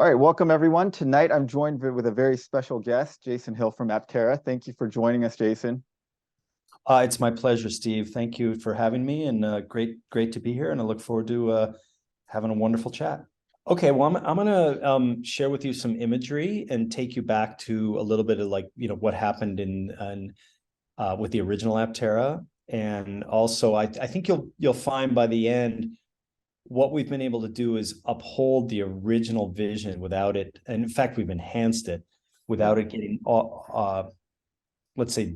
All right, welcome everyone. Tonight I'm joined with a very special guest, Jason Hill from Aptera. Thank you for joining us, Jason. It's my pleasure, Steve. Thank you for having me, and great to be here. And I look forward to having a wonderful chat. Okay, well, I'm gonna share with you some imagery and take you back to a little bit of what happened in with the original Aptera, and also I think you'll find by the end what we've been able to do is uphold the original vision without it, and in fact we've enhanced it without it getting let's say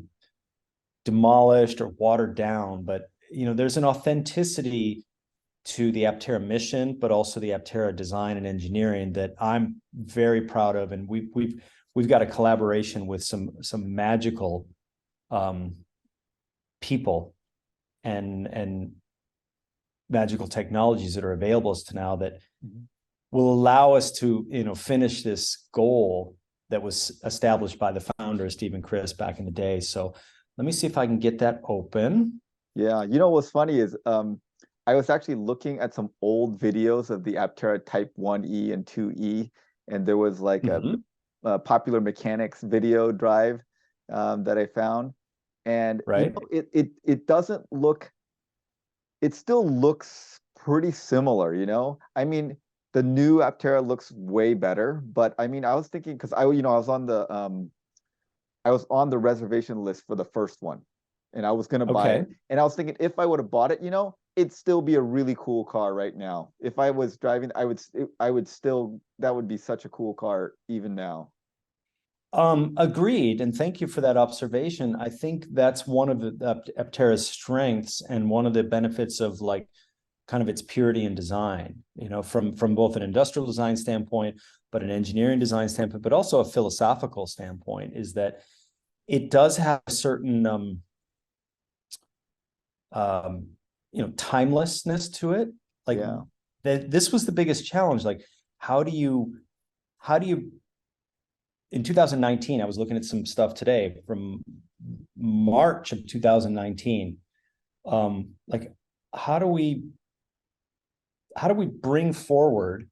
demolished or watered down. But there's an authenticity to the Aptera mission, but also the Aptera design and engineering that I'm very proud of. And we've got a collaboration with some magical people and magical technologies that are available to now that will allow us to finish this goal that was established by the founder Steve and Chris back in the day. So let me see if I can get that open. Yeah, what's funny is I was actually looking at some old videos of the Aptera Type 1E and 2E, and there was like a Popular Mechanics video drive that I found. And right, it doesn't look, it still looks pretty similar, I mean, the new Aptera looks way better, but I mean, I was thinking, because I was on the reservation list for the first one, and I was gonna buy it. And I was thinking, if I would have bought it, it'd still be a really cool car right now. If I was driving, I would still, that would be such a cool car even now. Agreed, and thank you for that observation. I think that's one of the Aptera's strengths and one of the benefits of kind of its purity in design, from both an industrial design standpoint, but an engineering design standpoint, but also a philosophical standpoint, is that it does have a certain timelessness to it. This was the biggest challenge. How do you in 2019, I was looking at some stuff today from March of 2019. How do we bring forward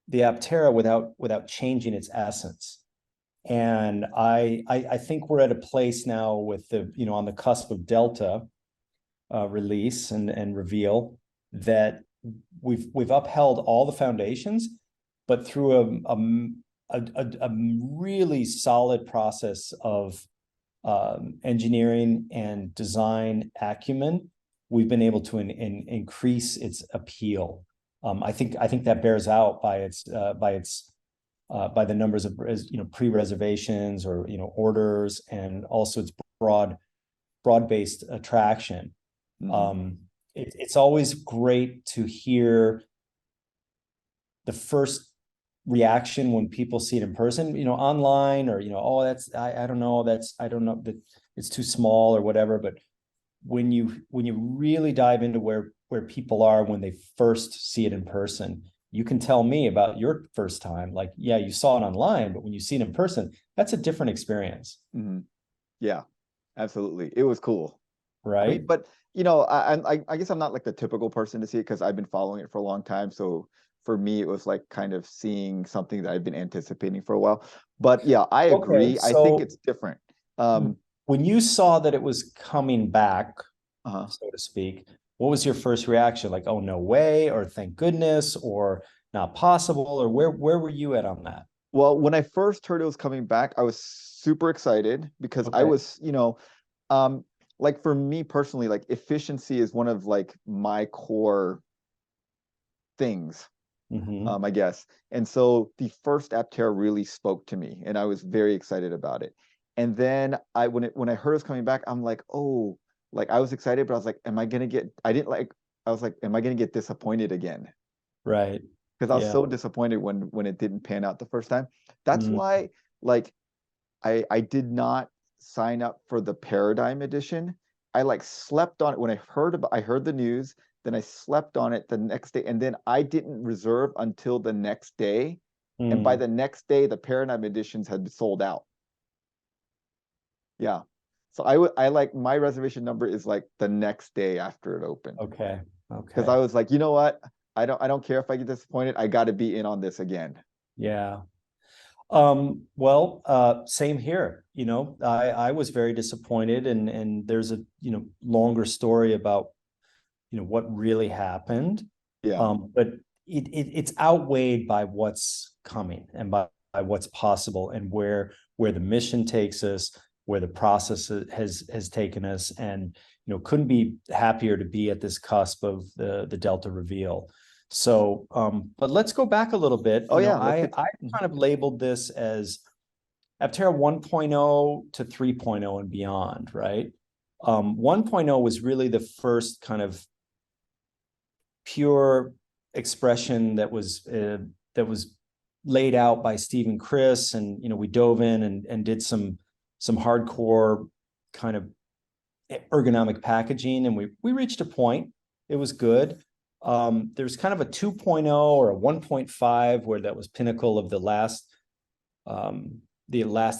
the Aptera without changing its essence? And I think we're at a place now with the on the cusp of Delta release and reveal that we've upheld all the foundations, but through a really solid process of engineering and design acumen, we've been able to increase its appeal. I think that bears out by the numbers of pre-reservations or orders, and also its broad-based attraction. It's always great to hear the first reaction when people see it in person, online, or oh, that's I don't know, that it's too small or whatever. But when you really dive into where people are when they first see it in person, you can tell me about your first time. Yeah, you saw it online, but when you see it in person, that's a different experience. Yeah, absolutely. It was cool, right? I mean, but I guess I'm not like the typical person to see it, because I've been following it for a long time. So for me, it was like kind of seeing something that I've been anticipating for a while. But yeah, I agree. I think it's different. When you saw that it was coming back, so to speak, what was your first reaction? Like, oh, no way, or thank goodness, or not possible, or where were you at on that? Well, when I first heard it was coming back, I was super excited, because I was, like, for me personally, like, efficiency is one of my core things. I guess. And so the first Aptera really spoke to me, and I was very excited about it. And then when I heard it was coming back, I'm like, oh, I was excited, but I was like, am I gonna get disappointed again? Right. Because I was so disappointed when it didn't pan out the first time. That's why I did not sign up for the Paradigm edition. I slept on it when I heard the news. Then I slept on it the next day, and then I didn't reserve until the next day. And by the next day, the Paradigm editions had sold out. Yeah. So I like, my reservation number is like the next day after it opened. Okay. Because I was like, you know what? I don't care if I get disappointed. I got to be in on this again. Yeah. Well, same here. I was very disappointed, and there's a, longer story about, what really happened. Yeah. But it's outweighed by what's coming, and by what's possible, and where the mission takes us, where the process has taken us. And, couldn't be happier to be at this cusp of the Delta reveal. So, but let's go back a little bit. Oh yeah. I kind of labeled this as Aptera 1.0 to 3.0 and beyond, right? 1.0 was really the first kind of pure expression that was laid out by Steve and Chris, and we dove in and did some hardcore kind of ergonomic packaging, and we reached a point. It was good. There's kind of a 2.0 or a 1.5 where that was pinnacle of the last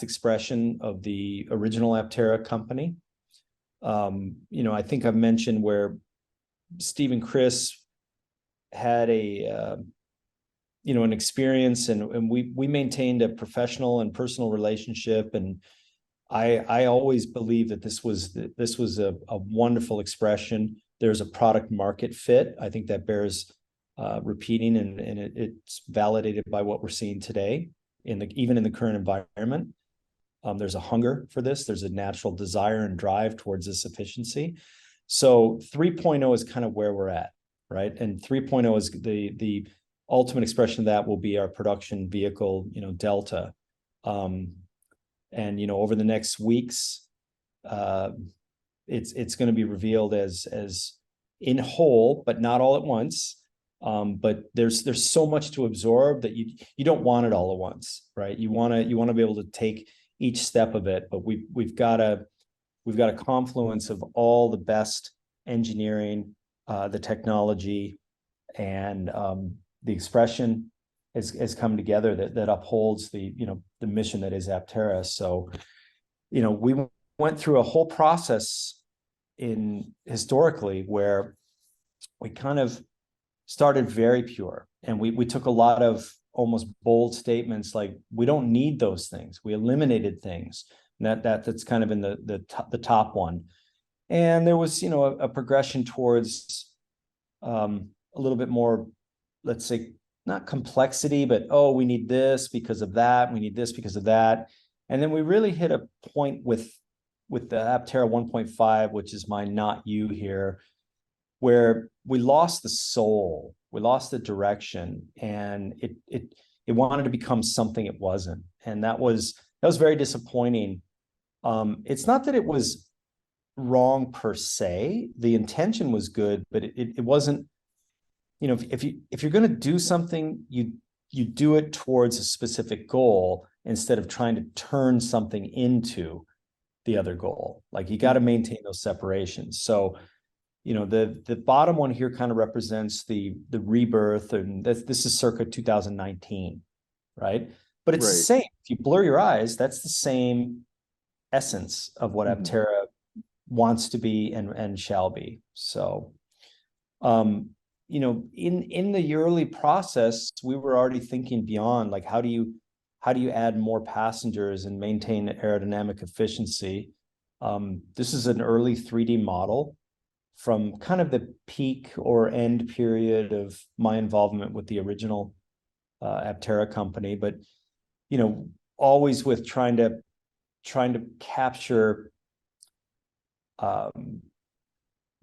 expression of the original Aptera company. I think I've mentioned where Steve and Chris had an experience, and we maintained a professional and personal relationship. And I always believe that this was a wonderful expression. There's a product market fit. I think that bears repeating, and it's validated by what we're seeing today even in the current environment. There's a hunger for this. There's a natural desire and drive towards this efficiency. So 3.0 is kind of where we're at, right? And 3.0 is the ultimate expression of that will be our production vehicle, Delta. And over the next weeks, it's going to be revealed as in whole, but not all at once. But there's so much to absorb that you don't want it all at once, right? You want to be able to take each step of it, but we've got a confluence of all the best engineering, the technology, and the expression has come together that upholds the mission that is Aptera. So, we went through a whole process historically where we kind of started very pure, and we took a lot of almost bold statements like, we don't need those things. We eliminated things, and that's kind of in the top one. And there was a progression towards a little bit more, let's say, not complexity, but we need this because of that, we need this because of that. And then we really hit a point with the Aptera 1.5, which is my not you here, where we lost the soul, we lost the direction, and it wanted to become something it wasn't. And that was very disappointing. It's not that it was wrong per se. The intention was good, but it wasn't. If you're going to do something, you do it towards a specific goal instead of trying to turn something into the other goal. Like, you got to maintain those separations. So, the bottom one here kind of represents the rebirth, and this is circa 2019, right? But it's the same. If you blur your eyes, that's the same essence of what Aptera wants to be and shall be. So, in the early process, we were already thinking beyond, like, how do you add more passengers and maintain aerodynamic efficiency? This is an early 3D model from kind of the peak or end period of my involvement with the original Aptera company, but always with trying to capture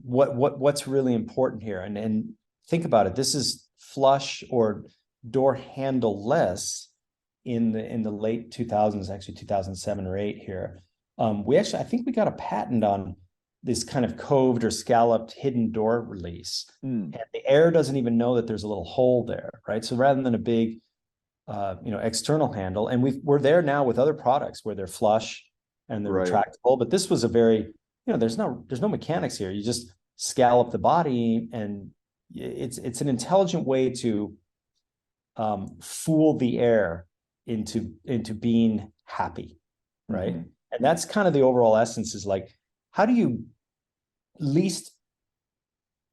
what's really important here. And think about it. This is flush or door handle-less in the late 2000s, actually 2007 or 8 here. I think we got a patent on this kind of coved or scalloped hidden door release. And the air doesn't even know that there's a little hole there, right? So rather than a big external handle, and we're there now with other products where they're flush and they're retractable, but this was a very, there's no mechanics here. You just scallop the body, and it's an intelligent way to fool the air into being happy, right? And that's kind of the overall essence, is like, how do you least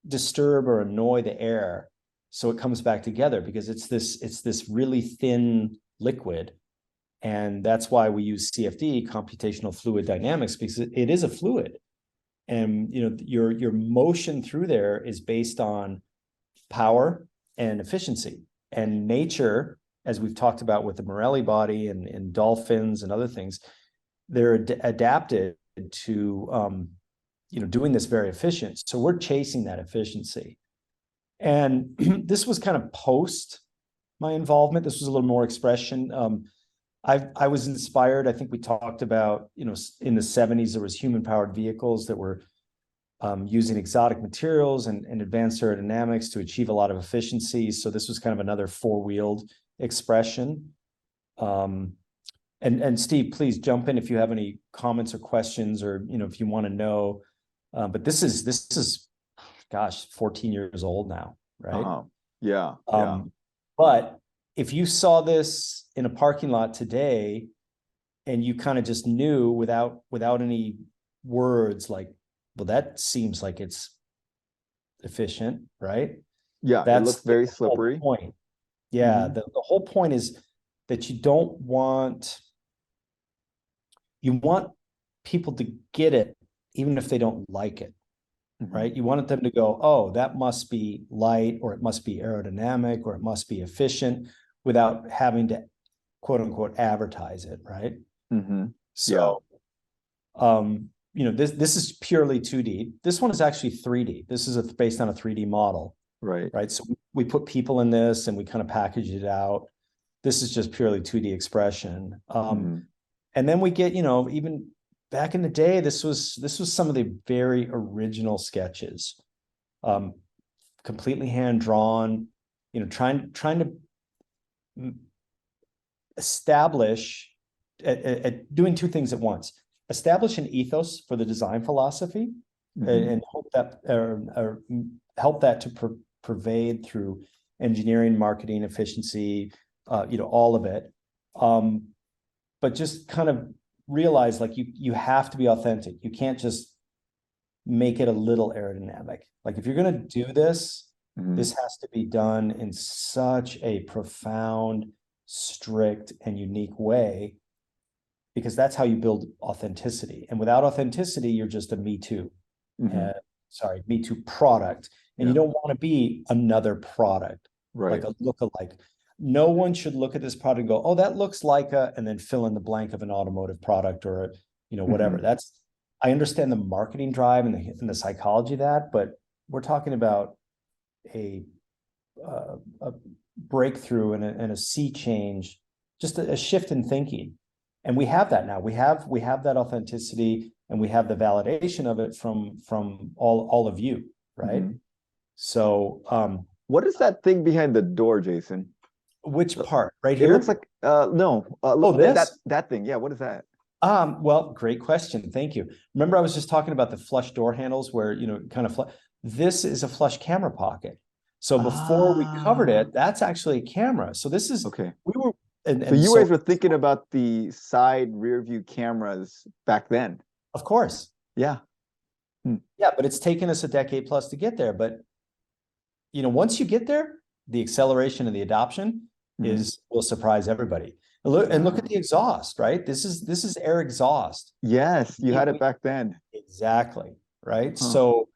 disturb or annoy the air so it comes back together, because it's this really thin liquid. And that's why we use CFD, computational fluid dynamics, because it is a fluid. And your motion through there is based on power and efficiency. And nature, as we've talked about with the Morelli body and dolphins and other things, they're adapted to doing this very efficient. So we're chasing that efficiency. And this was kind of post my involvement. This was a little more expression. I was inspired. I think we talked about, in the 70s, there was human powered vehicles that were using exotic materials and advanced aerodynamics to achieve a lot of efficiency. So this was kind of another four-wheeled expression. And Steve, please jump in if you have any comments or questions, or if you want to know. But this is, gosh, 14 years old now, right? Yeah. But if you saw this in a parking lot today, and you kind of just knew without any words, like, well, that seems like it's efficient, right? Yeah, it looks very slippery. Point. Yeah, the whole point is that you want people to get it, even if they don't like it, right? You want them to go, oh, that must be light, or it must be aerodynamic, or it must be efficient, without having to, quote unquote, advertise it, right? So, this is purely 2D. This one is actually 3D. This is based on a 3D model. Right. So we put people in this and we kind of package it out. This is just purely 2D expression. And then we get, even back in the day, this was some of the very original sketches, completely hand drawn, trying to establish doing two things at once: establish an ethos for the design philosophy, and hope that or help that to pervade through engineering, marketing, efficiency, all of it. But just kind of realize, like, you have to be authentic. You can't just make it a little aerodynamic. Like, if you're going to do this, this has to be done in such a profound, strict, and unique way, because that's how you build authenticity. And without authenticity, you're just a Me Too. Me Too product. And you don't want to be another product, like a lookalike. No one should look at this product and go, oh, that looks like and then fill in the blank of an automotive product, or whatever. I understand the marketing drive and the psychology of that, but we're talking about a breakthrough and a sea change, just a shift in thinking. And we have that now. We have that authenticity, and we have the validation of it from all of you, right? So what is that thing behind the door, Jason? Which part? Right here? It looks like this? that thing. Yeah, what is that? Well, great question. Thank you. Remember, I was just talking about the flush door handles where, kind of this is a flush camera pocket. So before we covered it, that's actually a camera. So this is okay. We were so you guys were thinking about the side rear view cameras back then. Of course. Yeah. Yeah, but it's taken us a decade plus to get there. But once you get there, the acceleration and the adoption will surprise everybody. And look at the exhaust, right? This is air exhaust. Yes, you had it back then. Exactly. Right. So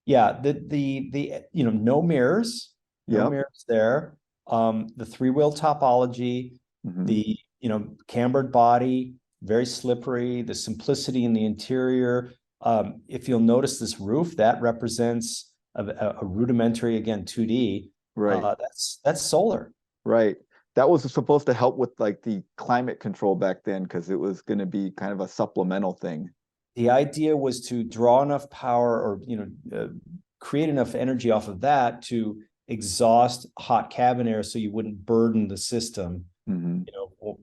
yeah, the no mirrors, mirrors there. The three-wheel topology, the cambered body, very slippery, the simplicity in the interior. If you'll notice this roof, that represents a rudimentary, again, 2D. Right. That's solar. Right. That was supposed to help with like the climate control back then, because it was going to be kind of a supplemental thing. The idea was to draw enough power, or create enough energy off of that to exhaust hot cabin air, so you wouldn't burden the system,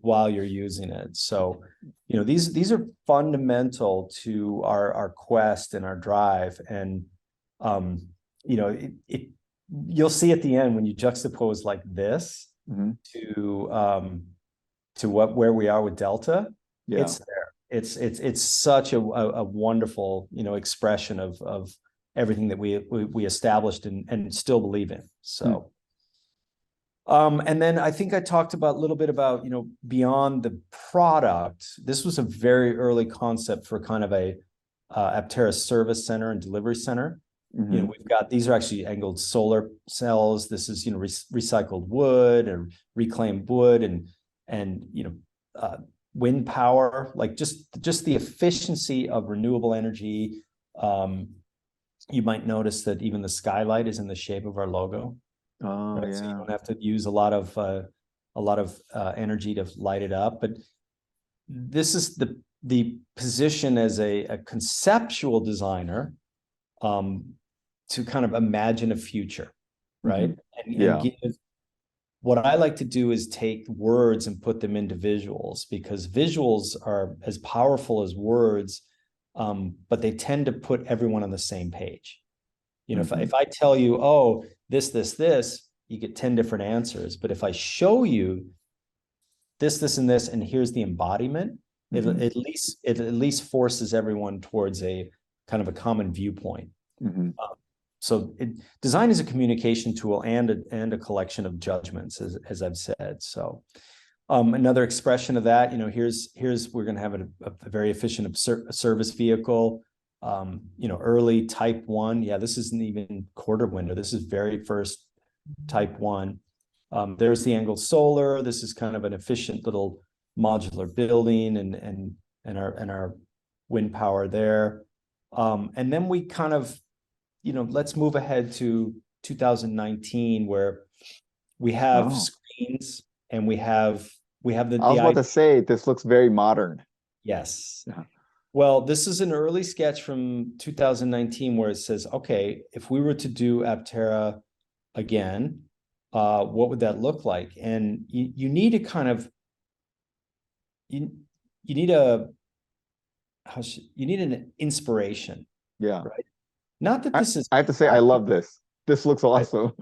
while you're using it. So, these are fundamental to our quest and our drive. And you'll see at the end, when you juxtapose like this to where we are with Delta, it's there. It's such a wonderful, expression of everything that we established and still believe in. So And then I think I talked about a little bit about, you know, beyond the product. This was a very early concept for kind of a Aptera service center and delivery center. You know, we've got, these are actually angled solar cells. This is, you know, recycled wood and reclaimed wood and, you know, wind power, like just the efficiency of renewable energy. You might notice that even the skylight is in the shape of our logo. Oh, Right? So you yeah. don't have to use a lot of energy to light it up. But this is the position as a conceptual designer, to kind of imagine a future, right? And give, what I like to do is take words and put them into visuals, because visuals are as powerful as words, but they tend to put everyone on the same page. You know, if I tell you, oh, this, you get 10 different answers. But if I show you this, and this, and here's the embodiment, it at least forces everyone towards a kind of a common viewpoint. So design is a communication tool and a collection of judgments, as I've said. So another expression of that, you know, here's we're going to have a very efficient service vehicle. You know, early type 1. Yeah, this isn't even quarter window. This is very first type 1. There's the angled solar. This is kind of an efficient little modular building and our wind power there. And then we kind of, you know, let's move ahead to 2019, where we have screens and we have the I was about to say, this looks very modern. Yes. Yeah. Well, this is an early sketch from 2019 where it says, okay, if we were to do Aptera again, what would that look like? And you need a kind of, you need an inspiration. Yeah. Right. Not that this is. I have to say, I love this. This looks awesome.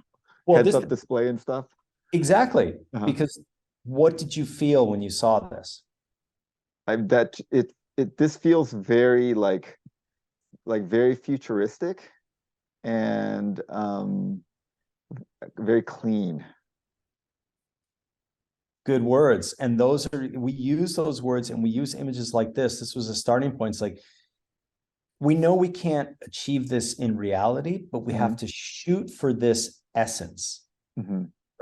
Well, Heads-up display and stuff. Exactly. Because what did you feel when you saw this? This feels very like very futuristic and very clean. Good words. And those are, we use those words and we use images like this. This was a starting point. It's like, we know we can't achieve this in reality, but we have to shoot for this essence,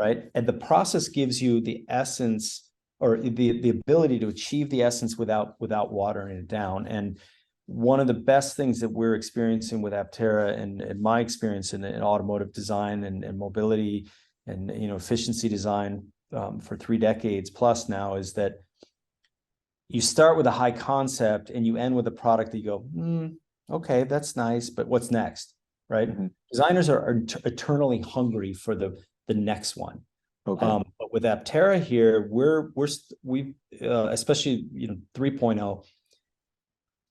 right? And the process gives you the essence, or the ability to achieve the essence without watering it down. And one of the best things that we're experiencing with Aptera and my experience in automotive design and mobility and, you know, efficiency design for 3 decades plus now, is that you start with a high concept and you end with a product that you go, okay, that's nice, but what's next, right? Designers are eternally hungry for the next one. But with Aptera here, we've especially, you know, 3.0,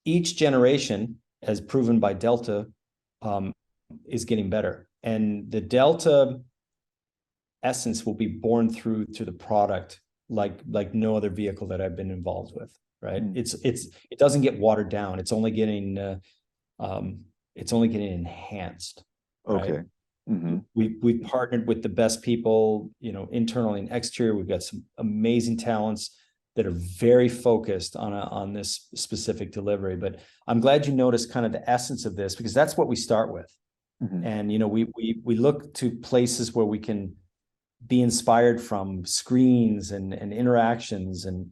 each generation, as proven by Delta, is getting better, and the Delta essence will be born through to the product like no other vehicle that I've been involved with. Right? It doesn't get watered down. It's only getting enhanced. Right? We've partnered with the best people, you know, internally and exterior. We've got some amazing talents that are very focused on this specific delivery. But I'm glad you noticed kind of the essence of this, because that's what we start with. And, you know, we look to places where we can be inspired from screens and interactions and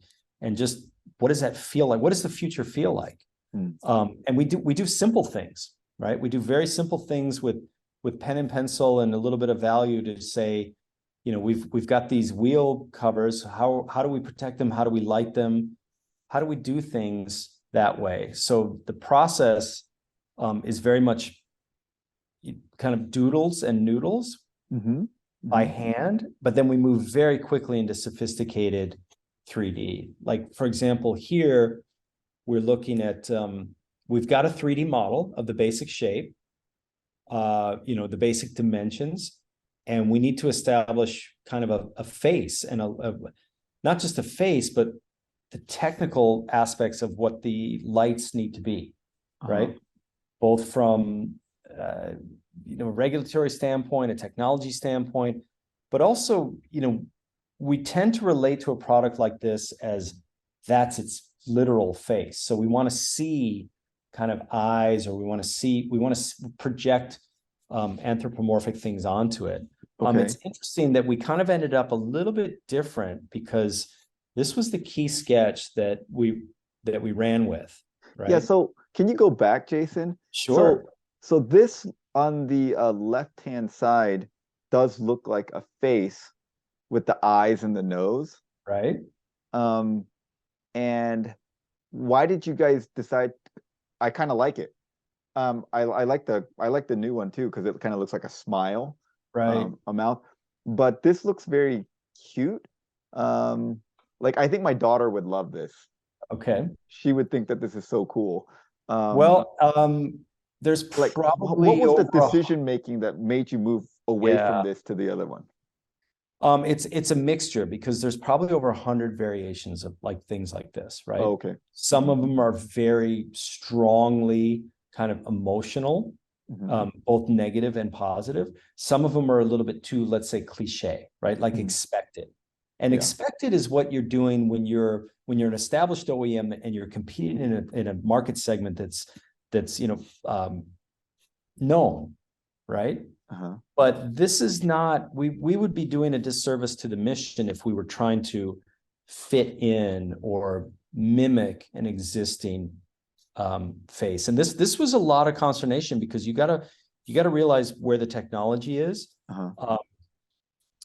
just, what does that feel like? What does the future feel like? And we do simple things, right? We do very simple things with pen and pencil and a little bit of value to say, you know, we've got these wheel covers. How do we protect them? How do we light them? How do we do things that way? So the process is very much kind of doodles and noodles by hand, but then we move very quickly into sophisticated 3D. Like, for example, here we're looking at, we've got a 3D model of the basic shape, you know, the basic dimensions, and we need to establish kind of a face and not just a face, but the technical aspects of what the lights need to be, right? Both from, you know, a regulatory standpoint, a technology standpoint, but also, we tend to relate to a product like this as that's its literal face. So we want to see kind of eyes, or we want to project anthropomorphic things onto it. Okay. It's interesting that we kind of ended up a little bit different because this was the key sketch that we ran with, right? Yeah, so can you go back, Jason? Sure. So this on the left-hand side does look like a face with the eyes and the nose. Right. Um, and why did you guys decide? I kind of like it. I like the new one too because it kind of looks like a smile, Right. a mouth. But this looks very cute. Like I think my daughter would love this. Okay. She would think that this is so cool. Well, there's Like what probably was the over decision making that made you move away from yeah. this to the other one? It's a mixture because there's probably over 100 variations of like things like this, right? Oh, okay. Some of them are very strongly kind of emotional, both negative and positive. Some of them are a little bit too, let's say, cliche, right? Like expected. And expected is what you're doing when you're an established OEM and you're competing in a market segment that's known, right? But this is not, we would be doing a disservice to the mission if we were trying to fit in or mimic an existing face. And this was a lot of consternation because you gotta realize where the technology is.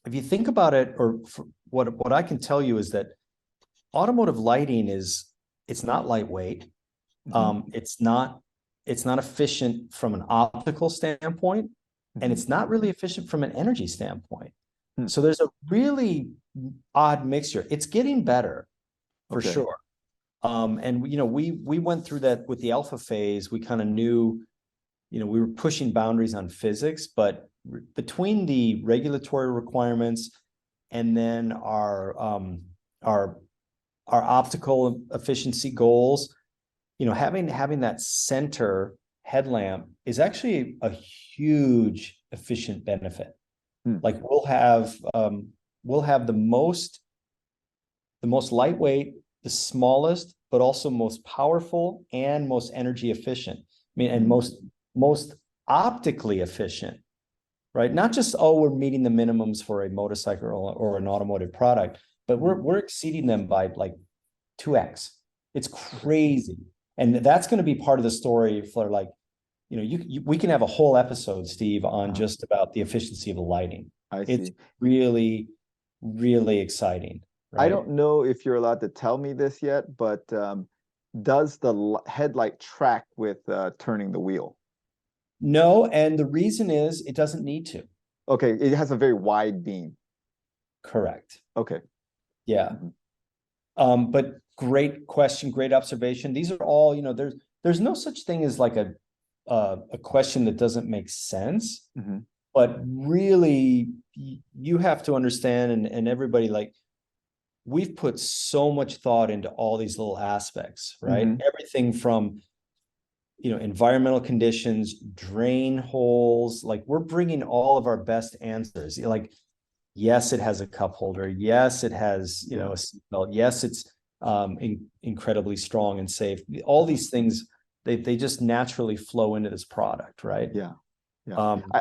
If you think about it, or what I can tell you is that automotive lighting it's not lightweight. It's not efficient from an optical standpoint. And it's not really efficient from an energy standpoint. So there's a really odd mixture. It's getting better for sure. And we went through that with the alpha phase. We kind of knew, we were pushing boundaries on physics, but between the regulatory requirements and then our optical efficiency goals, having that center headlamp is actually a huge efficient benefit. Like we'll have the most lightweight, the smallest, but also most powerful and most energy efficient. I mean, and most optically efficient, right? Not just, we're meeting the minimums for a motorcycle or an automotive product, but we're exceeding them by like 2x. It's crazy. And that's going to be part of the story for like, we can have a whole episode, Steve, on just about the efficiency of the lighting. I see. It's really, really exciting. Right? I don't know if you're allowed to tell me this yet, but does the headlight track with turning the wheel? No, and the reason is it doesn't need to. Okay, it has a very wide beam. Correct. Okay. Yeah. But great question, great observation. These are all, there's no such thing as like a question that doesn't make sense, but really you have to understand, and everybody, like, we've put so much thought into all these little aspects, right? Everything from, environmental conditions, drain holes, like we're bringing all of our best answers. Like, yes, it has a cup holder. Yes, it has, a seatbelt. Yes, it's incredibly strong and safe. All these things, they just naturally flow into this product, right? Yeah.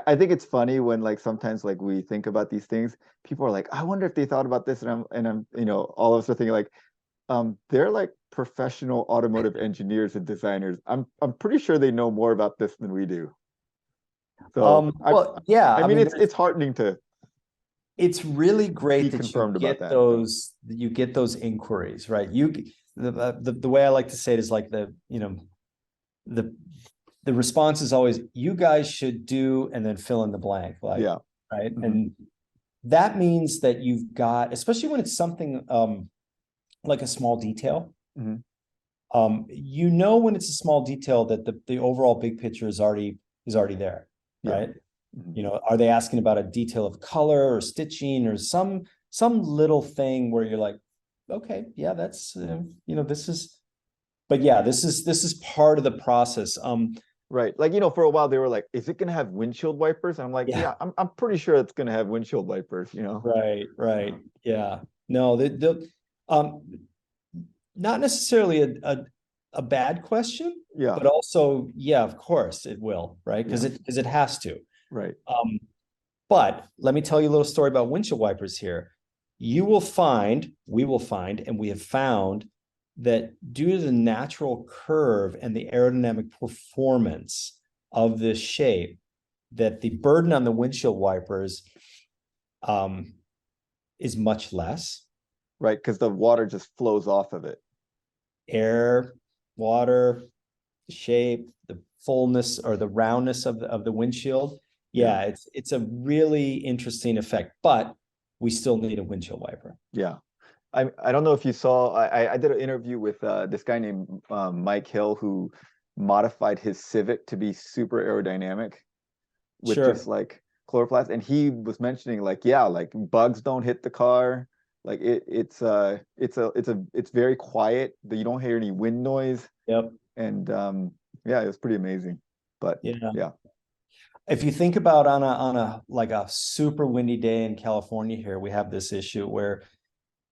I think it's funny when like sometimes like we think about these things, people are like, I wonder if they thought about this, and I'm all of us are thinking like, they're like professional automotive engineers and designers. I'm pretty sure they know more about this than we do. So I mean it's heartening to. It's really great that you get those inquiries, right? The way I like to say it is like the response is always, you guys should do, and then fill in the blank, like, right? And that means that you've got, especially when it's something like a small detail, when it's a small detail that the overall big picture is already there, right? Are they asking about a detail of color or stitching or some little thing where you're like, okay, yeah, that's this is part of the process. Right. Like, for a while they were like, is it gonna have windshield wipers? And I'm like, Yeah. yeah, I'm pretty sure it's gonna have windshield wipers. Right, right. Uh, Yeah. No, um, not necessarily a bad question, yeah, but also, yeah, of course it will, right? yeah, Because it has to. right. Um, but let me tell you a little story about windshield wipers here. You will find, we will find, and we have found that due to the natural curve and the aerodynamic performance of this shape, that the burden on the windshield wipers um, is much less. Right, because the water just flows off of it. Air, water, the shape, the fullness or the roundness of the windshield. Yeah, Yeah, it's a really interesting effect, but we still need a windshield wiper. yeah. I don't know if you saw, I did an interview with this guy named Mike Hill who modified his Civic to be super aerodynamic with just Sure. like chloroplast, and he was mentioning like, yeah, like bugs don't hit the car, like it's very quiet, that you don't hear any wind noise, Yep. and yeah, it was pretty amazing. But Yeah. yeah. If you think about on a like a super windy day in California here, we have this issue where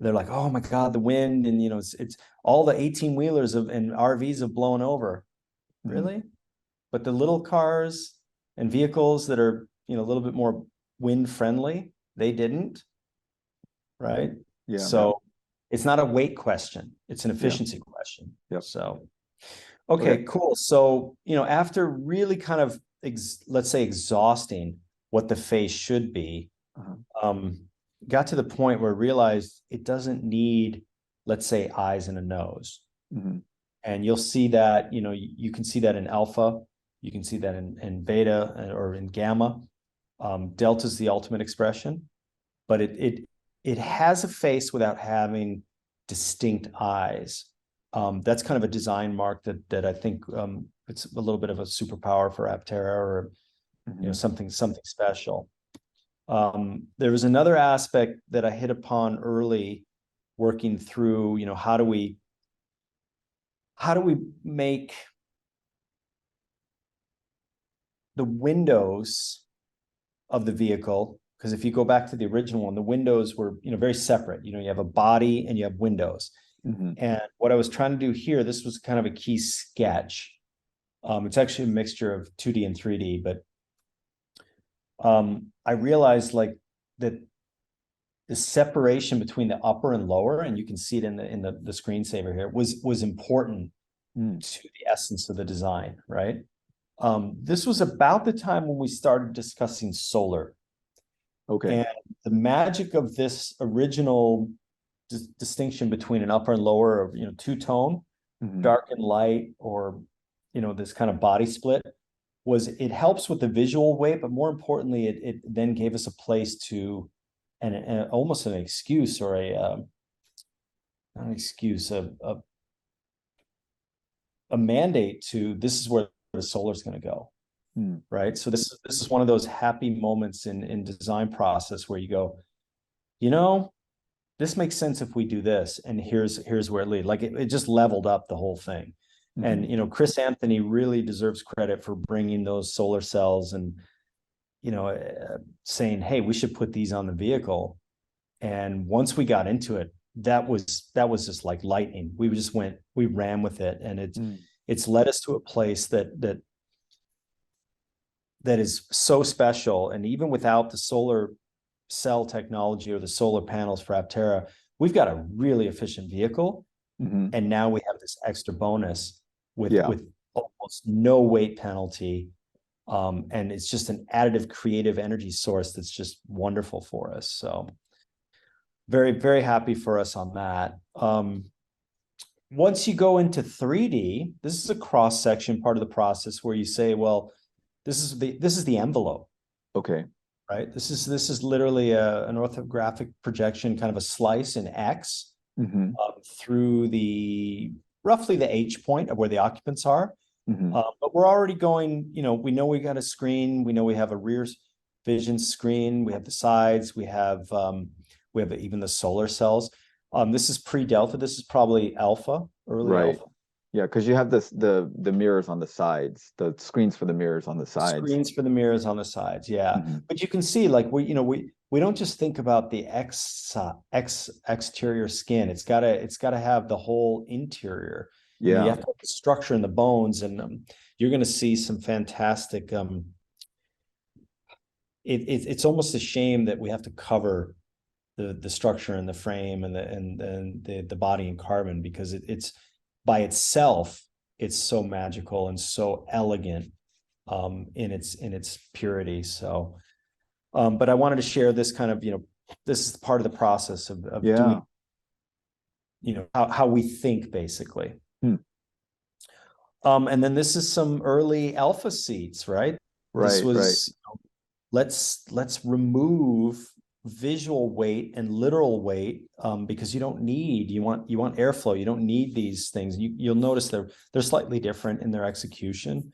they're like, oh my God, the wind, and it's all the 18 wheelers and RVs have blown over. Mhm. Really? But the little cars and vehicles that are, a little bit more wind friendly, they didn't, right? Yeah, man. So it's not a weight question, it's an Yeah. efficiency question. Yep. So, Okay. okay, cool. So, after really kind of, let's say, exhausting what the face should be, Uh-huh. got to the point where I realized it doesn't need, let's say, eyes and a nose. Mhm. And you'll see that, you can see that in alpha, you can see that in beta or in gamma. Delta is the ultimate expression, but it has a face without having distinct eyes. That's kind of a design mark that I think it's a little bit of a superpower for Aptera, or Mhm. something special. There was another aspect that I hit upon early, working through, how do we make the windows of the vehicle, because if you go back to the original one, the windows were, very separate. You have a body and you have windows. Mhm. And what I was trying to do here, this was kind of a key sketch. It's actually a mixture of 2D and 3D, but I realized like that the separation between the upper and lower, and you can see it in the screensaver here, was important Mm. to the essence of the design, right? This was about the time when we started discussing solar. Okay. And the magic of this original distinction between an upper and lower, of two-tone, Mhm. dark and light, or this kind of body split, was it helps with the visual weight, but more importantly, it then gave us a place to, and almost an excuse, or not an excuse, a mandate to, this is where the solar is going to go. Mm. Right. So this is one of those happy moments in design process where you go, this makes sense if we do this, and here's where it leads. Like it just leveled up the whole thing. Mhm. And Chris Anthony really deserves credit for bringing those solar cells and saying, hey, we should put these on the vehicle. And once we got into it, that was just like lightning. We ran with it, and Mm. it's led us to a place that is so special. And even without the solar cell technology or the solar panels for Aptera, we've got a really efficient vehicle. Mhm. And now we have this extra bonus with Yeah. with almost no weight penalty. And it's just an additive creative energy source that's just wonderful for us. So very, very happy for us on that. Once you go into 3D, this is a cross section part of the process where you say, well, this is the envelope, Okay. right? This is literally an orthographic projection, kind of a slice in X Mhm. through roughly the H point of where the occupants are. Mhm. But we're already going, we know we got a screen, we know we have a rear vision screen, we have the sides, we have even the solar cells. This is pre-delta. This is probably alpha, early Right. alpha. Yeah, because you have the mirrors on the sides, the screens for the mirrors on the sides. Screens for the mirrors on the sides, yeah. Mhm. But you can see, like, we don't just think about the exterior skin. It's gotta have the whole interior. You Yeah. have to have the structure in the bones, and you're gonna see some fantastic. It's almost a shame that we have to cover the structure and the frame and the body in carbon, because it's by itself, it's so magical and so elegant in its purity. So but I wanted to share this kind of, this is part of the process of Yeah. doing, how we think, basically. Hmm. And then this is some early alpha seats, right? This Right, right. was, let's remove visual weight and literal weight, because you want airflow. You don't need these things. You'll notice they're slightly different in their execution.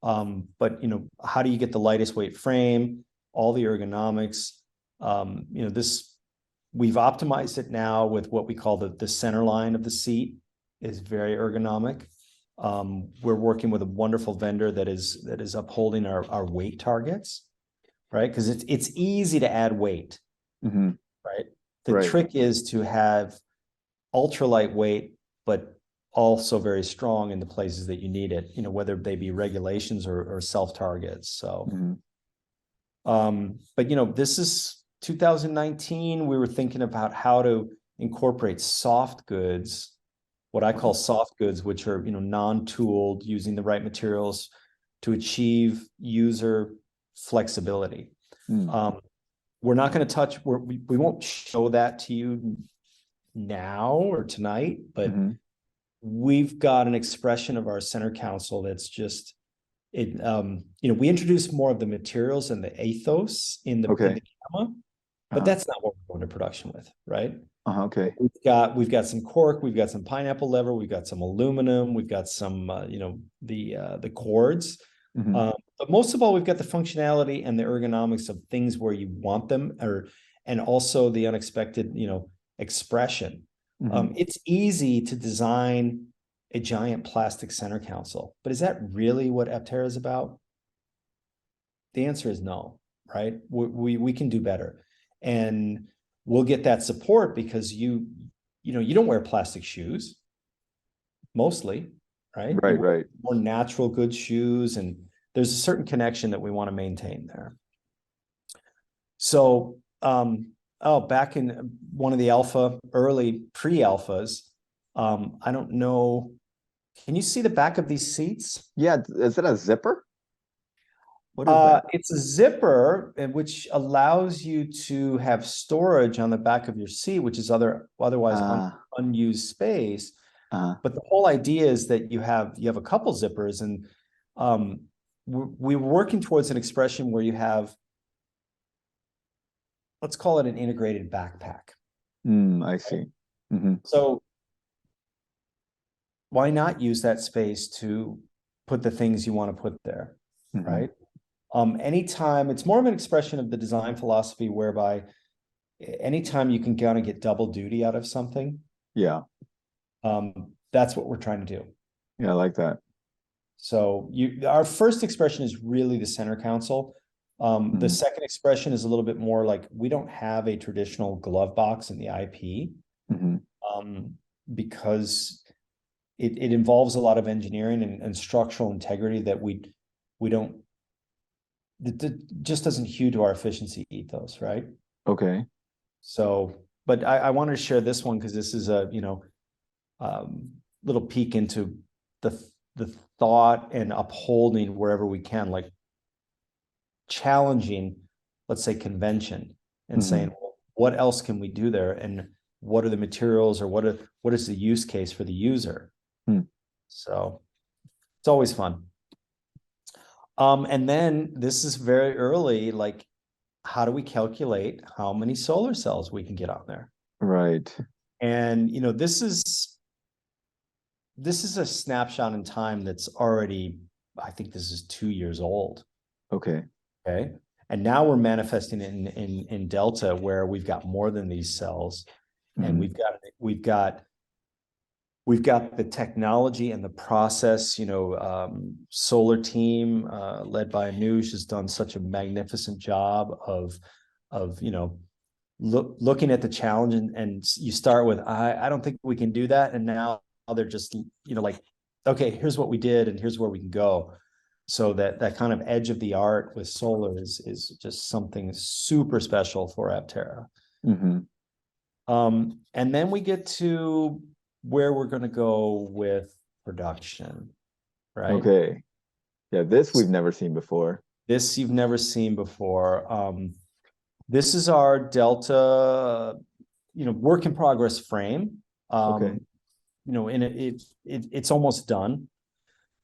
But how do you get the lightest weight frame, all the ergonomics? This, we've optimized it now with what we call the center line of the seat is very ergonomic. We're working with a wonderful vendor that is upholding our weight targets, right? Because it's easy to add weight, Hmm. right? The Right. trick is to have ultra lightweight, but also very strong in the places that you need it, whether they be regulations or self targets. So, Hmm. but this is 2019. We were thinking about how to incorporate soft goods, what I call soft goods, which are, non-tooled, using the right materials to achieve user flexibility. Mm. We're not going to touch, we won't show that to you now or tonight, but Hmm. we've got an expression of our center console that's just it. We introduced more of the materials and the ethos in the Okay. camera, but Uh-huh. that's not what we're going to production with, right? Uh-huh. Okay. We've got some cork, we've got some pineapple leather, we've got some aluminum, we've got some the cords. Hmm. But most of all, we've got the functionality and the ergonomics of things where you want them, and also the unexpected, expression. Hmm. It's easy to design a giant plastic center console, but is that really what Aptera is about? The answer is no, right? We can do better, and we'll get that support because you don't wear plastic shoes mostly, right? You Right, wear right. more natural good shoes, and there's a certain connection that we want to maintain there. So, back in one of the early pre-alphas, I don't know. Can you see the back of these seats? Yeah, is it a zipper? What is that? It's a zipper, which allows you to have storage on the back of your seat, which is otherwise Uh, unused space. uh, But the whole idea is that you have a couple zippers, and we're working towards an expression where you have, let's call it an integrated backpack. I see. Hmm. So why not use that space to put the things you want to put there, Hmm. right? Anytime, it's more of an expression of the design philosophy whereby anytime you can kind of get double duty out of something, Yeah. that's what we're trying to do. Yeah, I like that. So our first expression is really the center console. The Hmm. second expression is a little bit more like, we don't have a traditional glove box in the IP, Hmm. because it involves a lot of engineering and structural integrity that we don't, that just doesn't hew to our efficiency ethos, right? Okay. So, but I wanted to share this one because this is a little peek into the thought and upholding wherever we can, like challenging, let's say, convention, and Hmm. saying, well, what else can we do there, and what are the materials, or what is the use case for the user? Hmm. So it's always fun. And then this is very early, like, how do we calculate how many solar cells we can get on there? Right. And this is a snapshot in time that's already, I think this is 2 years old. Okay. Okay. And now we're manifesting it in Delta, where we've got more than these cells. And Hmm. we've got we've got the technology and the process, solar team, led by Anush, has done such a magnificent job of looking at the challenge, and you start with, I don't think we can do that. And now they're just, like, okay, here's what we did and here's where we can go. So that kind of edge of the art with solar is just something super special for Aptera. Mm-hmm. And then we get to where we're going to go with production, right? Okay. Yeah, this we've never seen before. This you've never seen before. This is our Delta, work in progress frame. Okay. And it's almost done,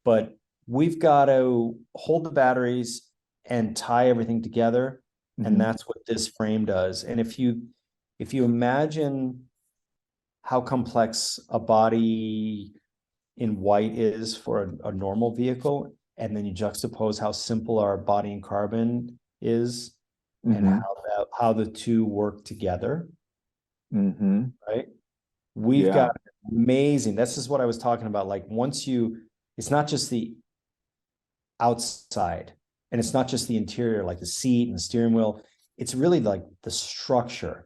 but we've got to hold the batteries and tie everything together. Mm-hmm. And that's what this frame does. And if you imagine how complex a body in white is for a normal vehicle, and then you juxtapose how simple our body in carbon is, Mm-hmm. and how the two work together, Mm-hmm. right? We've got amazing. This is what I was talking about. Like, it's not just the outside, and it's not just the interior, like the seat and the steering wheel. It's really like the structure.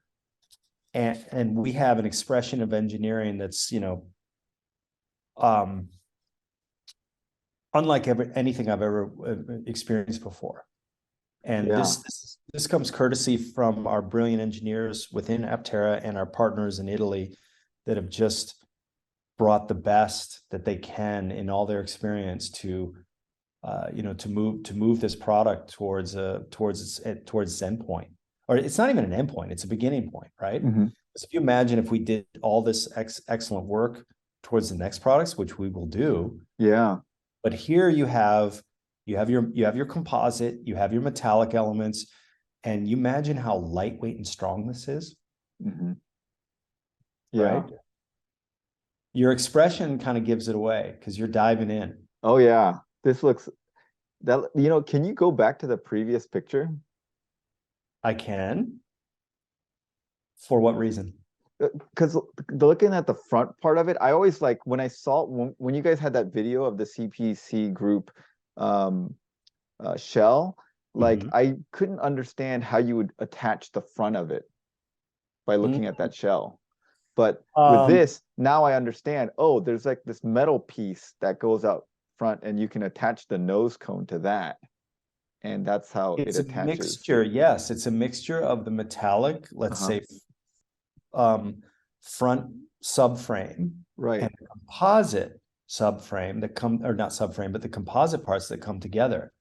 And we have an expression of engineering that's, unlike anything I've ever experienced before. And this comes courtesy from our brilliant engineers within Aptera and our partners in Italy that have just brought the best that they can in all their experience to move this product towards its endpoint. Or it's not even an endpoint, it's a beginning point, right? Mm-hmm. So if you imagine if we did all this excellent work towards the next products, which we will do. Yeah. But here you have your composite, you have your metallic elements, and you imagine how lightweight and strong this is. Mm-hmm. Yeah. Right? Your expression kind of gives it away because you're diving in. Oh yeah. This looks can you go back to the previous picture? I can. For what reason? Because looking at the front part of it, I always like when I saw when you guys had that video of the CPC group shell, like I couldn't understand how you would attach the front of it by looking at that shell. But with this, now I understand, oh, there's like this metal piece that goes out front and you can attach the nose cone to that. And that's how it attaches. It's a mixture, yes. It's a mixture of the metallic, let's say, front subframe, right, and the composite subframe that come, or not subframe, but the composite parts that come together.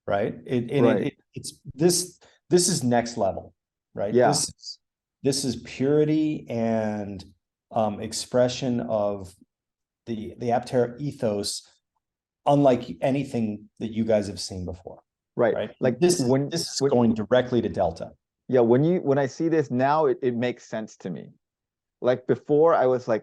Right. It's this is next level, right? Yeah. This is purity and expression of the Aptera ethos, unlike anything that you guys have seen before. Right. Like this is going directly to Delta. Yeah, when I see this now, it makes sense to me. Like before, I was like,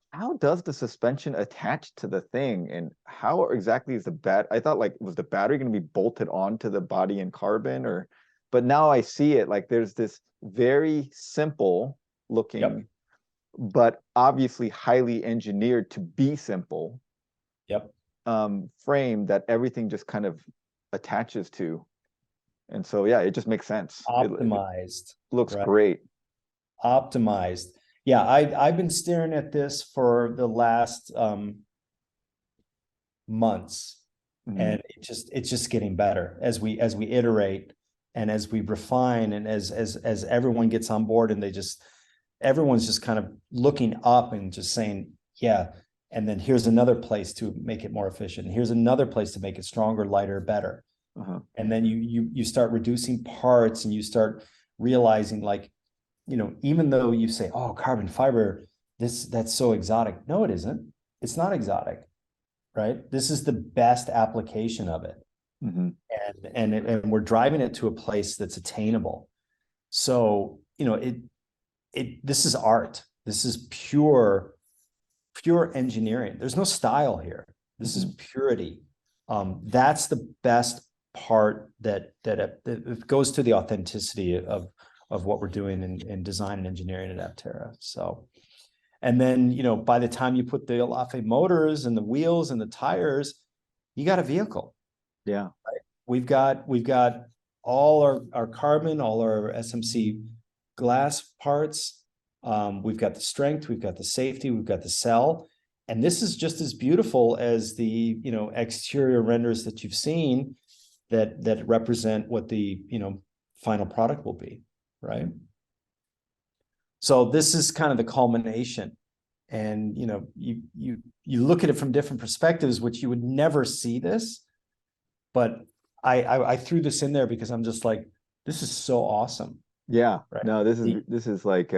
how does the suspension attach to the thing? And how exactly is I thought, like, was the battery going to be bolted onto the body in carbon? But now I see it, like there's this very simple looking, but obviously highly engineered to be simple frame that everything just kind of attaches to. And so, yeah, it just makes sense. Optimized. It looks great. Optimized. Yeah, I've been staring at this for the last months, and it's just getting better as we iterate and as we refine, and as everyone gets on board, and everyone's just kind of looking up and just saying, yeah, and then here's another place to make it more efficient. Here's another place to make it stronger, lighter, better. And then you start reducing parts, and you start realizing, like, even though you say, oh, carbon fiber, that's so exotic. No, it isn't. It's not exotic, right? This is the best application of it. And we're driving it to a place that's attainable. So, this is art. This is pure engineering. There's no style here. This is purity. That's the best part that it goes to the authenticity of what we're doing in design and engineering at Aptera. So, And then, you know, by the time you put the Elaphe motors and the wheels and the tires, you got a vehicle. Yeah. We've got all our carbon, all our SMC glass parts. We've got the strength, we've got the safety, we've got the cell. And this is just as beautiful as the, you know, exterior renders that you've seen that represent what the, you know, final product will be, right? So this is kind of the culmination. And, you know, you look at it from different perspectives, which you would never see this, but I threw this in there because I'm just like, this is so awesome. Yeah. Right. No, this is like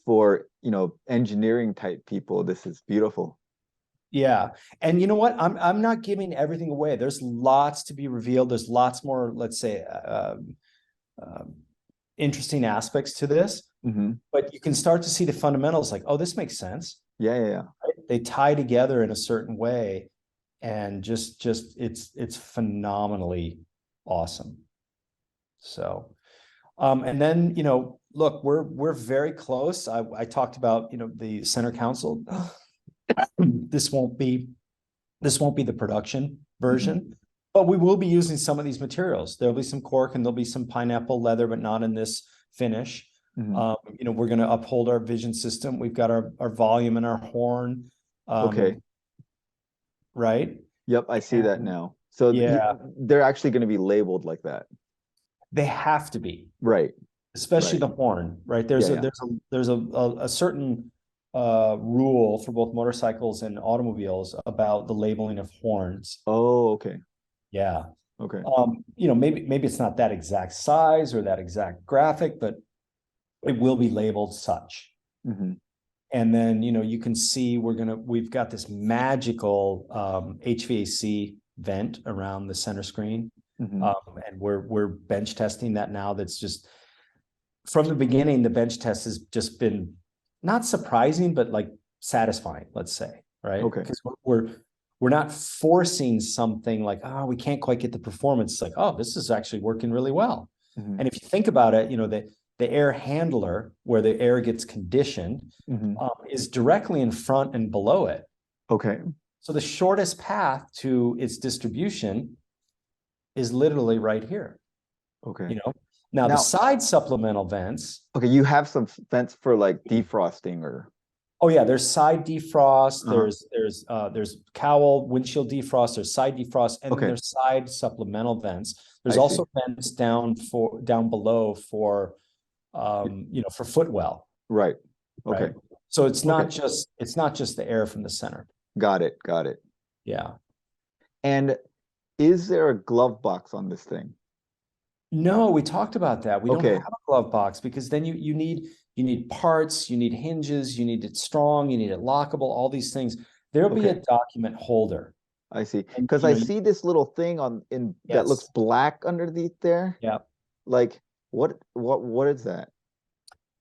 for, you know, engineering type people, this is beautiful. Yeah. And you know what? I'm not giving everything away. There's lots to be revealed. There's lots more, let's say, interesting aspects to this. But you can start to see the fundamentals like, oh, this makes sense. Yeah. Right? They tie together in a certain way, and just it's phenomenally awesome. So, and then, you know, look, we're very close. I talked about, you know, the center console. This won't be the production version, but we will be using some of these materials. There'll be some cork and there'll be some pineapple leather, but not in this finish. You know, we're going to uphold our vision system. We've got our volume and our horn. Okay. Right. Yep, I see that now. So yeah, they're actually going to be labeled like that. they have to be, Right. especially Right. the horn. Right. There's Yeah, a certain rule for both motorcycles and automobiles about the labeling of horns. Oh, okay. Yeah. Okay. You know, maybe it's not that exact size or that exact graphic, but it will be labeled such. And then, you know, you can see we've got this magical HVAC vent around the center screen. And we're bench testing that now. That's just from the beginning, the bench test has just been not surprising, but like satisfying, let's say, right? Okay. Because we're not forcing something like, oh, we can't quite get the performance. It's like, oh, this is actually working really well. And if you think about it, you know, the air handler where the air gets conditioned is directly in front and below it. Okay. So the shortest path to its distribution is literally right here. Okay. You know, now the side supplemental vents. Okay, you have some vents for like defrosting or. Oh yeah, there's side defrost, there's cowl, windshield defrost, there's side defrost, and then there's side supplemental vents. There's also vents down below for you know, for footwell. Right. Okay. Right? So it's not just the air from the center. Got it. Yeah. And is there a glove box on this thing? No, we talked about that. We don't have a glove box because then you need parts, you need hinges, you need it strong, you need it lockable, all these things. There'll be a document holder. I see. Because I see this little thing that looks black underneath there. Yeah. Like what is that?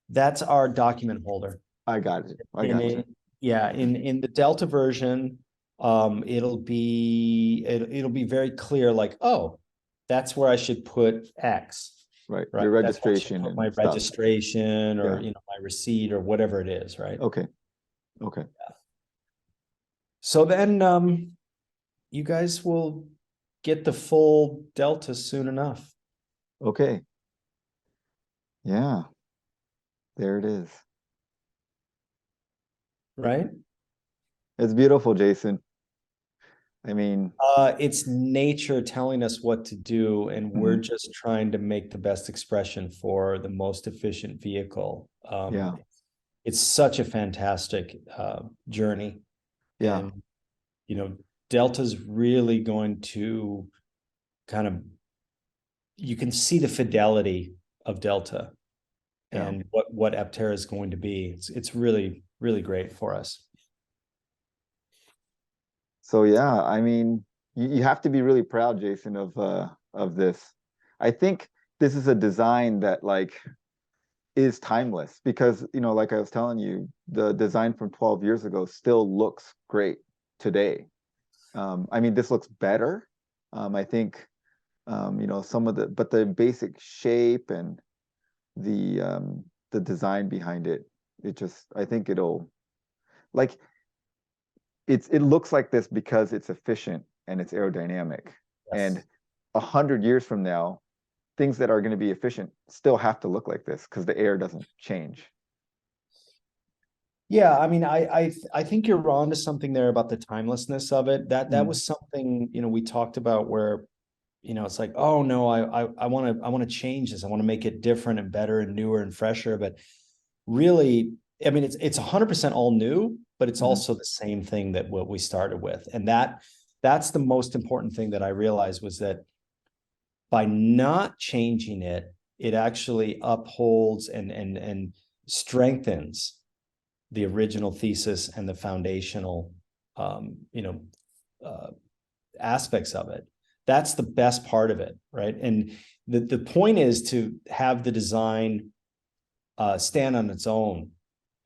That's our document holder. I got it. I got it. Yeah, in the Delta version, it'll be very clear, like, oh, that's where I should put X. Right. Your registration and my registration or you know, my receipt or whatever it is, right? Okay. Yeah. So then you guys will get the full Delta soon enough. Okay. Yeah. There it is. Right? It's beautiful, Jason. I mean, it's nature telling us what to do, and we're just trying to make the best expression for the most efficient vehicle. It's such a fantastic journey. Yeah. And, you know, Delta's really going to kind of, you can see the fidelity of Delta and what Aptera is going to be. It's really, really great for us. So yeah, I mean, you have to be really proud, Jason, of this. I think this is a design that like is timeless because, you know, like I was telling you, the design from 12 years ago still looks great today. I mean, this looks better. I think, you know, but the basic shape and the design behind it, I think it'll like it looks like this because it's efficient and it's aerodynamic. Yes. And 100 years from now, things that are going to be efficient still have to look like this because the air doesn't change. Yeah, I mean, I think you're on to something there about the timelessness of it. That Mm, was something, we talked about where, it's like, oh no, I want to change this. I want to make it different and better and newer and fresher. But really, I mean, it's 100% all new, but it's mhm, also the same thing that what we started with. And that's the most important thing that I realized was that by not changing it, it actually upholds and strengthens the original thesis and the foundational, um, you know, uh, aspects of it. That's the best part of it, right? And the point is to have the design stand on its own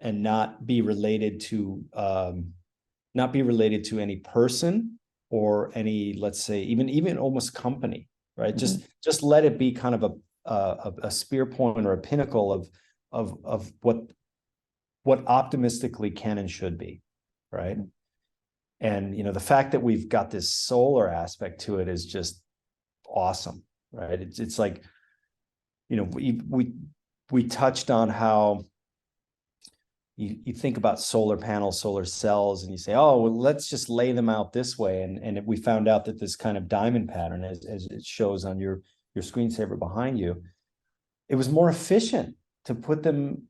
and not be related to any person or any, let's say, even almost company, right? mhm. Just let it be kind of a spear point or a pinnacle of what optimistically can and should be, right? Mhm. And the fact that we've got this solar aspect to it is just awesome, right? It's like, we touched on how you think about solar panels, solar cells, and you say, oh, well, let's just lay them out this way. And we found out that this kind of diamond pattern, as it shows on your screensaver behind you, it was more efficient to put them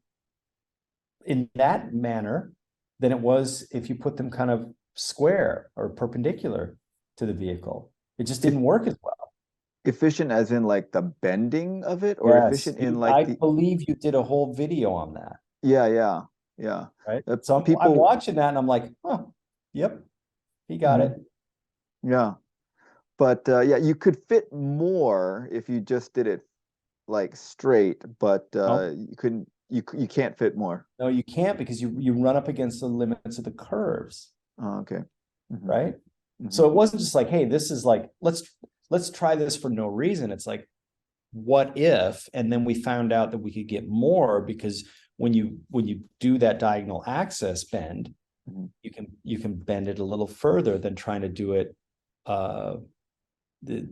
in that manner than it was if you put them kind of square or perpendicular to the vehicle. It just If didn't work as well. efficient as in like the bending of it, or Yes, efficient in like I the, believe you did a whole video on that, yeah, yeah, yeah. right? So I'm People, watching that and I'm like, oh, yep, he got mhm, it. yeah. But yeah, you could fit more if you just did it like straight, but No, you couldn't, you can't fit more. no, you can't because you run up against the limits of the curves, Oh, okay. Hmm. right? Hmm. So it wasn't just like, hey, this is like, let's try this for no reason. It's like, what if? And then we found out that we could get more because when you do that diagonal axis bend, Hmm. you can bend it a little further than trying to do it uh the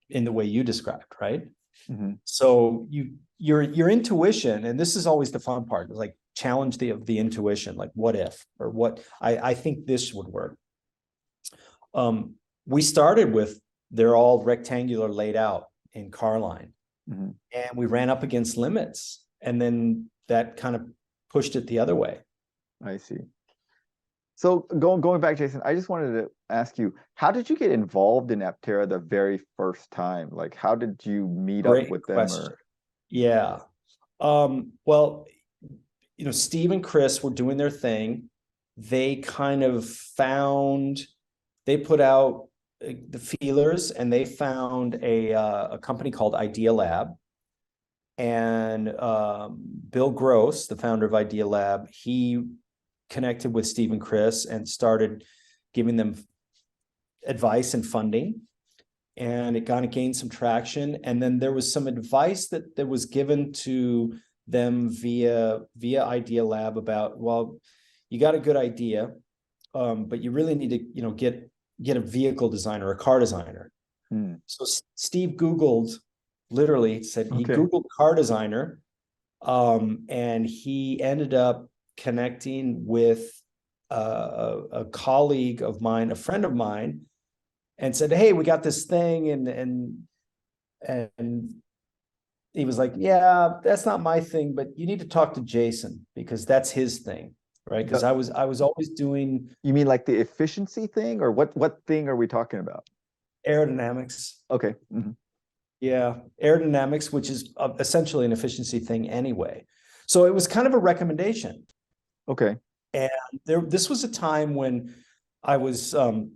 in the way you described, right? Hmm. So your intuition, and this is always the fun part, is like challenge the intuition, like what if, or what I think this would work. We started with, they're all rectangular laid out in car line, Hmm. and we ran up against limits, and then that kind of pushed it the other way. I see. So going back, Jason, I just wanted to ask you, how did you get involved in Aptera the very first time? Like, how did you meet up Great with them question. or? Yeah. Well, Steve and Chris were doing their thing. They kind of they put out the feelers, and they found a company called Idea Lab. And Bill Gross, the founder of Idea Lab, he connected with Steve and Chris and started giving them advice and funding. And it kind of gained some traction. And then there was some advice that was given to them via Idea Lab about, well, you got a good idea, but you really need to, get a vehicle designer, a car designer. Hmm. So Steve Googled, literally said he Okay. Googled car designer, and he ended up connecting with a colleague of mine, a friend of mine, and said, "Hey, we got this thing," and he was like, "Yeah, that's not my thing, but you need to talk to Jason because that's his thing." Right? Because The, I was always doing you mean like the efficiency thing, or what thing are we talking about? aerodynamics. Okay. Hmm. Yeah, aerodynamics, which is essentially an efficiency thing anyway. So it was kind of a recommendation. Okay. And this was a time when I was, I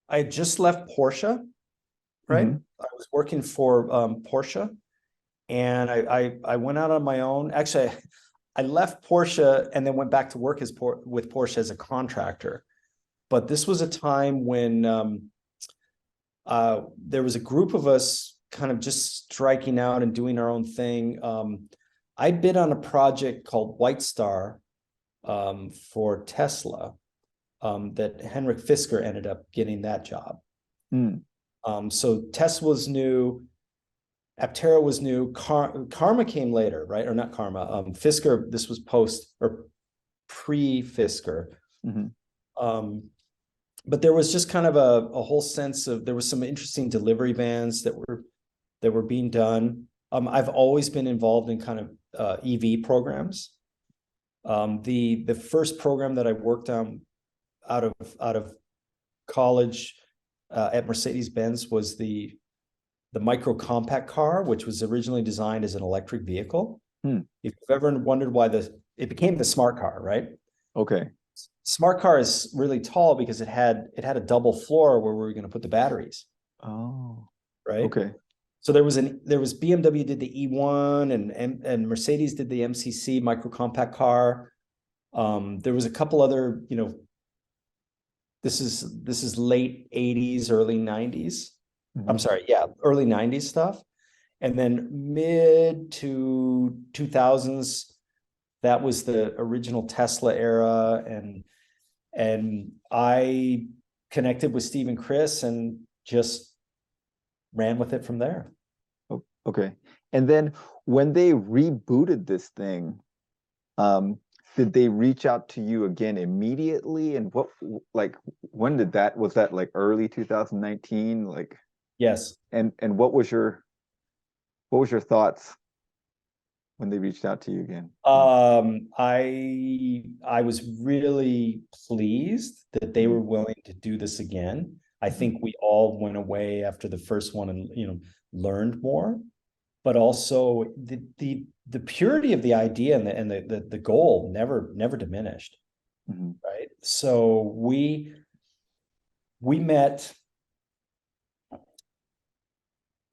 had just left Porsche, right? Hmm. I was working for Porsche, and I went out on my own. Actually, I left Porsche and then went back to work with Porsche as a contractor. But this was a time when there was a group of us kind of just striking out and doing our own thing. I'd been on a project called White Star, for Tesla, that Henrik Fisker ended up getting that job. Mm. So Tesla was new, Aptera was new, Karma came later, right? Or not Karma, Fisker, this was post or pre-Fisker. But there was just kind of a whole sense of, there was some interesting delivery vans that were being done. I've always been involved in kind of EV programs. The first program that I worked on out of college at Mercedes-Benz was the micro compact car, which was originally designed as an electric vehicle. If you've ever wondered why it became the smart car, right? Okay. Smart car is really tall because it had a double floor where we were going to put the batteries. Oh, right. Okay. So there was BMW did the E1 and Mercedes did the MCC micro compact car. There was a couple other, this is late 80s, early 90s. I'm sorry, yeah, early 90s stuff. And then mid to 2000s, that was the original Tesla era. And I connected with Steve and Chris and just ran with it from there. Okay. And then when they rebooted this thing, did they reach out to you again immediately? And when was that like early 2019? Like, Yes. and what was your thoughts when they reached out to you again? I was really pleased that they were willing to do this again. I think we all went away after the first one and learned more, but also the purity of the idea and the goal never diminished. Right. So we met.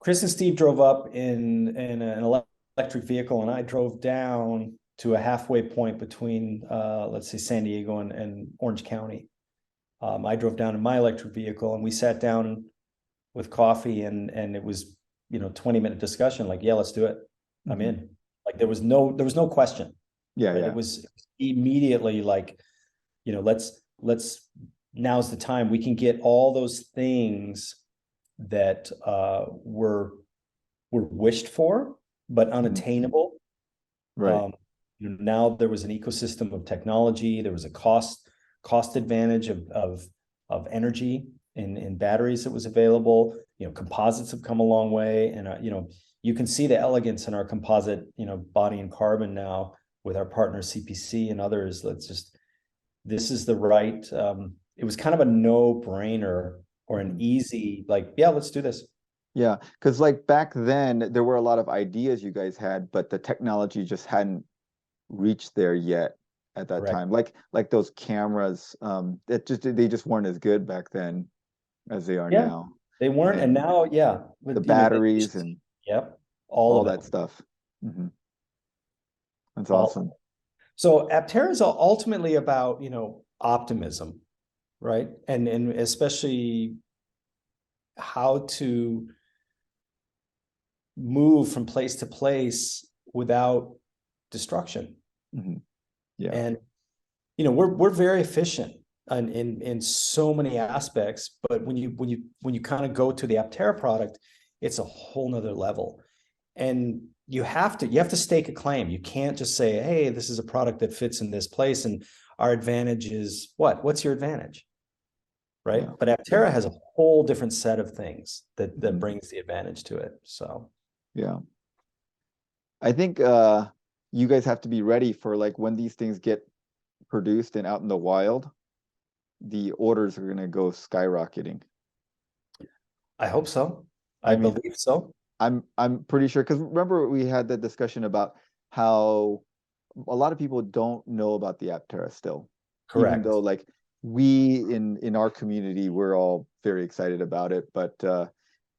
Chris and Steve drove up in an electric vehicle, and I drove down to a halfway point between, let's say, San Diego and Orange County. I drove down in my electric vehicle, and we sat down with coffee, and it was 20-minute discussion. Like, yeah, let's do it. I'm in. Like there was no question. Yeah, right? yeah. It was immediately like, let's now's the time. We can get all those things that were wished for but unattainable. Right. Now there was an ecosystem of technology. There was a cost advantage of energy in batteries that was available. Composites have come a long way, and you can see the elegance in our composite body and carbon now with our partner CPC and others. This is the right. It was kind of a no-brainer or an easy, like, yeah, let's do this. Yeah, because like back then there were a lot of ideas you guys had, but the technology just hadn't reached there yet at that Correct. time. Like those cameras, they just weren't as good back then as they are Yeah, now. they weren't, and now, yeah, The batteries and yep, all all of that it. stuff. That's All. awesome. So Aptera is ultimately about optimism, right? And especially how to move from place to place without destruction. Yeah. And we're very efficient in so many aspects, but when you kind of go to the Aptera product, it's a whole nother level. And you have to stake a claim. You can't just say, hey, this is a product that fits in this place, and our advantage is what? What's your advantage? Right. Yeah. But Aptera has a whole different set of things that brings the advantage to it. So yeah. I think you guys have to be ready for like when these things get produced and out in the wild, the orders are gonna go skyrocketing. I hope so. I I mean, believe so. I'm pretty sure, because remember we had the discussion about how a lot of people don't know about the Aptera still, even Correct. though like we in our community we're all very excited about it, but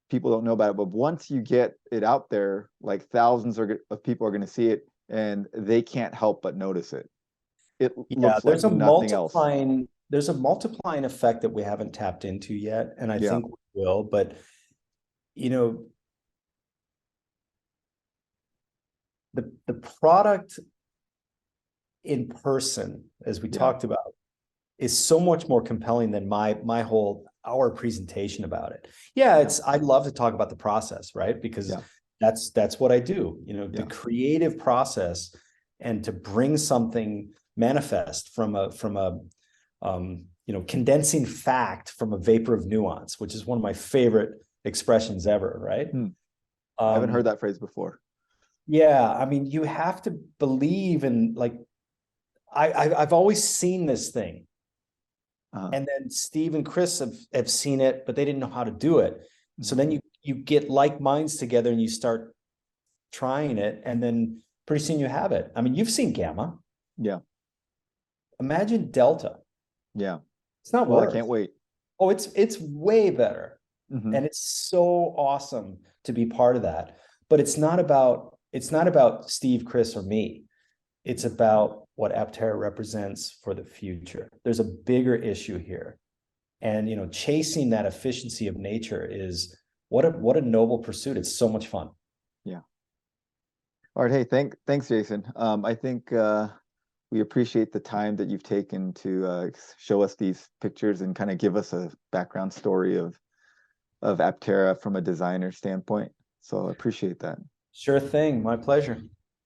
people don't know about it. But once you get it out there, like thousands of people are going to see it, and they can't help but notice it. It Yeah, looks like nothing else. there's a multiplying effect that we haven't tapped into yet, and I Yeah. think we will. But the product in person, as we Yeah. talked about, is so much more compelling than my whole hour presentation about it. Yeah, it's I love to talk about the process, right? Because Yeah. that's what I do, you know, the Yeah. creative process, and to bring something manifest from a you know, condensing fact from a vapor of nuance, which is one of my favorite expressions ever, right? I haven't heard that phrase before. Yeah, I mean, you have to believe in, like, I've always seen this thing. And then Steve and Chris have seen it, but they didn't know how to do it. So then you get like minds together and you start trying it, and then pretty soon you have it. I mean, you've seen gamma. Yeah. Imagine delta. Yeah. It's not Well, I worse. can't wait. Oh, it's way better. Mhm. And it's so awesome to be part of that. But it's not about Steve, Chris, or me. It's about what Aptera represents for the future. There's a bigger issue here. And, you know, chasing that efficiency of nature is what a noble pursuit. It's so much fun. Yeah. All right. Hey, thanks, Jason. I think we appreciate the time that you've taken to show us these pictures and kind of give us a background story of Aptera from a designer standpoint. So I appreciate that. Sure thing. My pleasure.